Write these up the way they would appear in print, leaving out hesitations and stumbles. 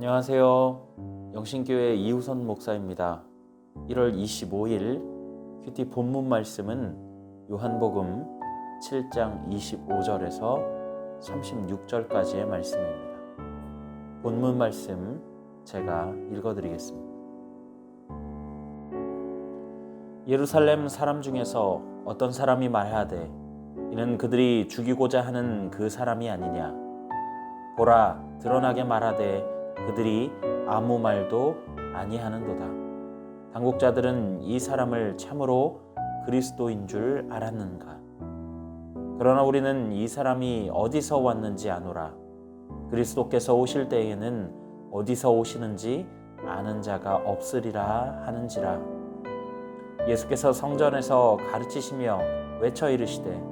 안녕하세요. 영신교회 이우선 목사입니다. 1월 25일 큐티 본문 말씀은 요한복음 7장 25절에서 36절까지의 말씀입니다. 본문 말씀 제가 읽어드리겠습니다. 예루살렘 사람 중에서 어떤 사람이 말하되 이는 그들이 죽이고자 하는 그 사람이 아니냐. 보라, 드러나게 말하되 그들이 아무 말도 아니하는도다. 당국자들은 이 사람을 참으로 그리스도인 줄 알았는가. 그러나 우리는 이 사람이 어디서 왔는지 아노라. 그리스도께서 오실 때에는 어디서 오시는지 아는 자가 없으리라 하는지라. 예수께서 성전에서 가르치시며 외쳐 이르시되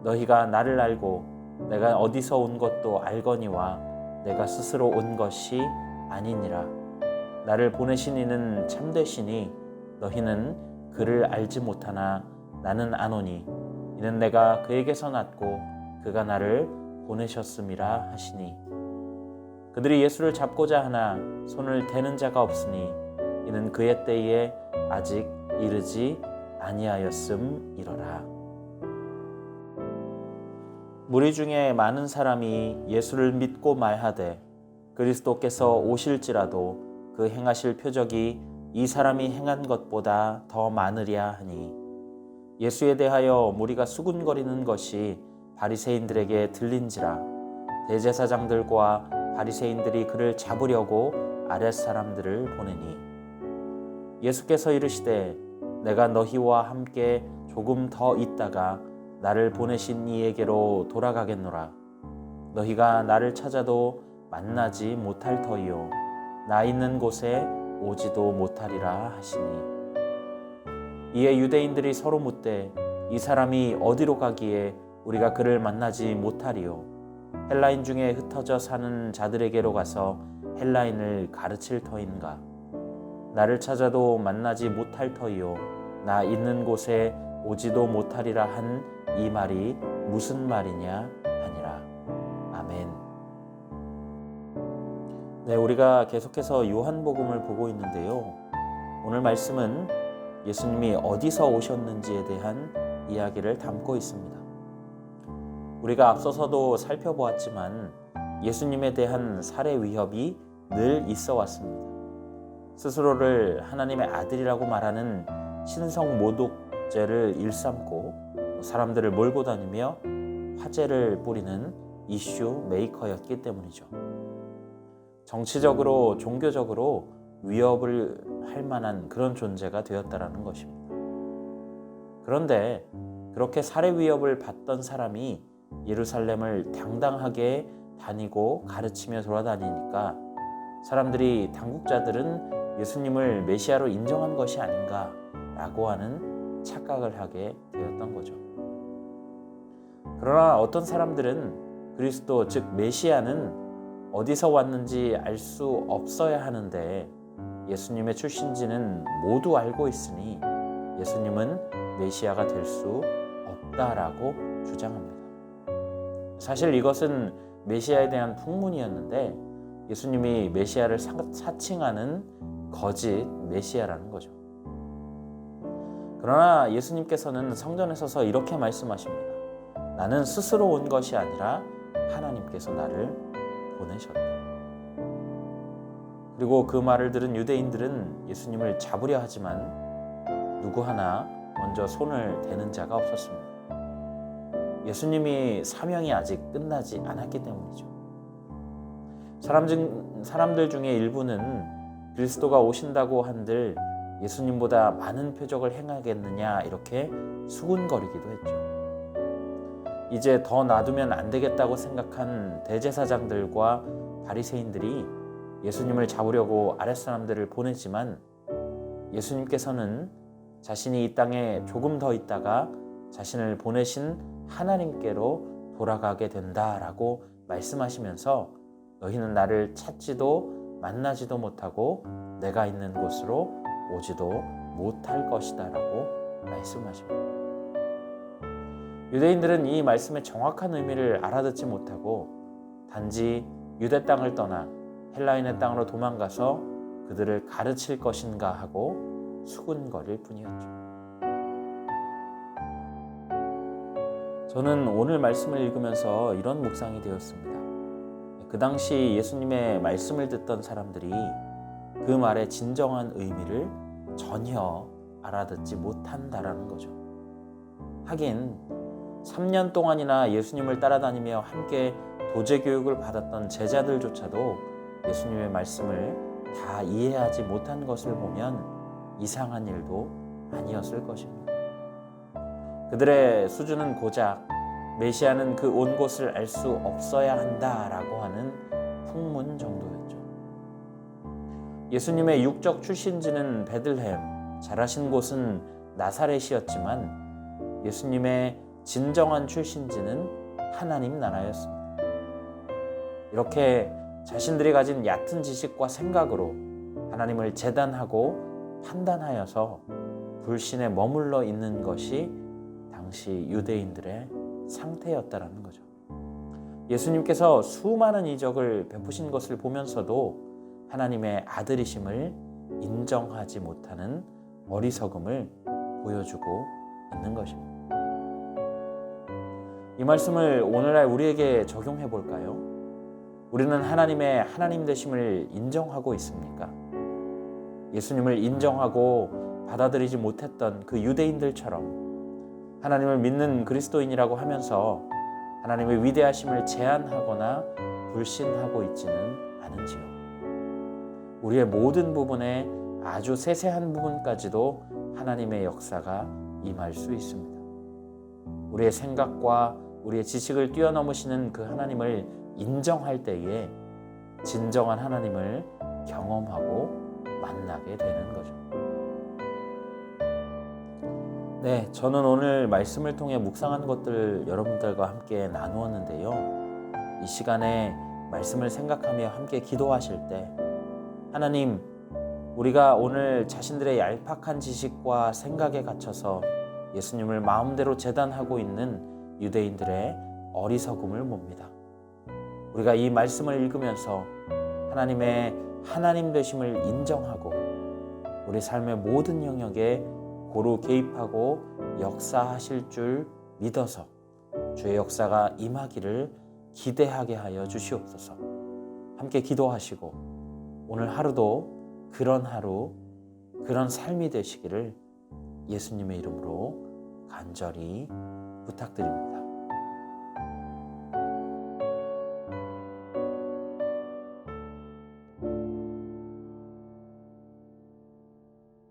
너희가 나를 알고 내가 어디서 온 것도 알거니와 내가 스스로 온 것이 아니니라. 나를 보내신 이는 참되시니 너희는 그를 알지 못하나 나는 아노니 이는 내가 그에게서 났고 그가 나를 보내셨음이라 하시니. 그들이 예수를 잡고자 하나 손을 대는 자가 없으니 이는 그의 때에 아직 이르지 아니하였음이로라. 무리 중에 많은 사람이 예수를 믿고 말하되 그리스도께서 오실지라도 그 행하실 표적이 이 사람이 행한 것보다 더 많으랴 하니. 예수에 대하여 무리가 수군거리는 것이 바리새인들에게 들린지라. 대제사장들과 바리새인들이 그를 잡으려고 아랫사람들을 보내니. 예수께서 이르시되 내가 너희와 함께 조금 더 있다가 나를 보내신 이에게로 돌아가겠노라. 너희가 나를 찾아도 만나지 못할 터이요 나 있는 곳에 오지도 못하리라 하시니. 이에 유대인들이 서로 묻되 이 사람이 어디로 가기에 우리가 그를 만나지 못하리요. 헬라인 중에 흩어져 사는 자들에게로 가서 헬라인을 가르칠 터인가. 나를 찾아도 만나지 못할 터이요 나 있는 곳에 오지도 못하리라 한 이 말이 무슨 말이냐 하니라. 아멘. 네, 우리가 계속해서 요한복음을 보고 있는데요. 오늘 말씀은 예수님이 어디서 오셨는지에 대한 이야기를 담고 있습니다. 우리가 앞서서도 살펴보았지만 예수님에 대한 살해 위협이 늘 있어 왔습니다. 스스로를 하나님의 아들이라고 말하는 신성 모독죄를 일삼고 사람들을 몰고 다니며 화제를 뿌리는 이슈 메이커였기 때문이죠. 정치적으로, 종교적으로 위협을 할 만한 그런 존재가 되었다라는 것입니다. 그런데 그렇게 살해 위협을 받던 사람이 예루살렘을 당당하게 다니고 가르치며 돌아다니니까 사람들이, 당국자들은 예수님을 메시아로 인정한 것이 아닌가라고 하는 착각을 하게 되었던 거죠. 그러나 어떤 사람들은 그리스도, 즉 메시아는 어디서 왔는지 알 수 없어야 하는데 예수님의 출신지는 모두 알고 있으니 예수님은 메시아가 될 수 없다라고 주장합니다. 사실 이것은 메시아에 대한 풍문이었는데 예수님이 메시아를 사칭하는 거짓 메시아라는 거죠. 그러나 예수님께서는 성전에 서서 이렇게 말씀하십니다. 나는 스스로 온 것이 아니라 하나님께서 나를 보내셨다. 그리고 그 말을 들은 유대인들은 예수님을 잡으려 하지만 누구 하나 먼저 손을 대는 자가 없었습니다. 예수님이 사명이 아직 끝나지 않았기 때문이죠. 사람들 중에 일부는 그리스도가 오신다고 한들 예수님보다 많은 표적을 행하겠느냐 이렇게 수군거리기도 했죠. 이제 더 놔두면 안 되겠다고 생각한 대제사장들과 바리새인들이 예수님을 잡으려고 아랫사람들을 보내지만 예수님께서는 자신이 이 땅에 조금 더 있다가 자신을 보내신 하나님께로 돌아가게 된다라고 말씀하시면서 너희는 나를 찾지도 만나지도 못하고 내가 있는 곳으로 오지도 못할 것이다 라고 말씀하십니다. 유대인들은 이 말씀의 정확한 의미를 알아듣지 못하고 단지 유대 땅을 떠나 헬라인의 땅으로 도망가서 그들을 가르칠 것인가 하고 수군거릴 뿐이었죠. 저는 오늘 말씀을 읽으면서 이런 묵상이 되었습니다. 그 당시 예수님의 말씀을 듣던 사람들이 그 말의 진정한 의미를 전혀 알아듣지 못한다라는 거죠. 하긴 3년 동안이나 예수님을 따라다니며 함께 도제 교육을 받았던 제자들조차도 예수님의 말씀을 다 이해하지 못한 것을 보면 이상한 일도 아니었을 것입니다. 그들의 수준은 고작 메시아는 그 온 곳을 알 수 없어야 한다라고 하는 풍문 정도였죠. 예수님의 육적 출신지는 베들레헴, 자라신 곳은 나사렛이었지만 예수님의 진정한 출신지는 하나님 나라였습니다. 이렇게 자신들이 가진 얕은 지식과 생각으로 하나님을 재단하고 판단하여서 불신에 머물러 있는 것이 당시 유대인들의 상태였다라는 거죠. 예수님께서 수많은 이적을 베푸신 것을 보면서도 하나님의 아들이심을 인정하지 못하는 어리석음을 보여주고 있는 것입니다. 이 말씀을 오늘날 우리에게 적용해 볼까요? 우리는 하나님의 하나님 되심을 인정하고 있습니까? 예수님을 인정하고 받아들이지 못했던 그 유대인들처럼 하나님을 믿는 그리스도인이라고 하면서 하나님의 위대하심을 제한하거나 불신하고 있지는 않은지요. 우리의 모든 부분에 아주 세세한 부분까지도 하나님의 역사가 임할 수 있습니다. 우리의 생각과 우리의 지식을 뛰어넘으시는 그 하나님을 인정할 때에 진정한 하나님을 경험하고 만나게 되는 거죠. 네, 저는 오늘 말씀을 통해 묵상한 것들 여러분들과 함께 나누었는데요. 이 시간에 말씀을 생각하며 함께 기도하실 때 하나님, 우리가 오늘 자신들의 얄팍한 지식과 생각에 갇혀서 예수님을 마음대로 재단하고 있는 유대인들의 어리석음을 봅니다. 우리가 이 말씀을 읽으면서 하나님의 하나님 되심을 인정하고 우리 삶의 모든 영역에 고루 개입하고 역사하실 줄 믿어서 주의 역사가 임하기를 기대하게 하여 주시옵소서. 함께 기도하시고 오늘 하루도 그런 하루, 그런 삶이 되시기를 예수님의 이름으로 간절히 부탁드립니다.